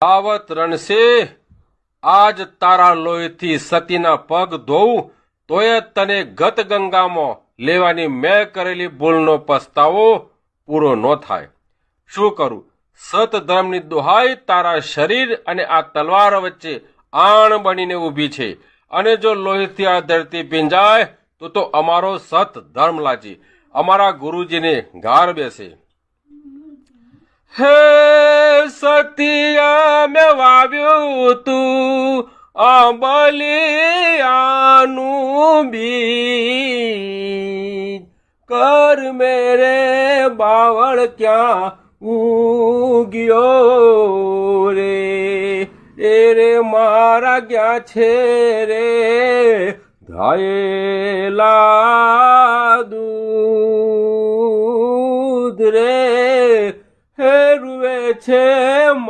આવત રણસે આજ તારા લોહીથી સતીના પગ ધોઉં તોય તને ગત ગંગામાં લેવાની મેં કરેલી ભૂલનો પસ્તાવો પૂરો ન થાય. શું કરું? સત ધર્મની દુહાઈ, તારા શરીર અને આ તલવાર વચ્ચે આણ બનીને ઊભી છે, અને જો લોહીથી આ ધરતી ભીંજાય તો અમારો સત ધર્મ લાજી અમારા ગુરુજીને ગાર બેસે. હે સતિયા મેં વાવ્યું તું આંબલિયાનું બીજ, કર મેરે બાવળ ક્યાં ઉગ્યો રે, રે મારા ક્યાં છે રે ધાયેલા દૂધ રે, હે રૂવે છે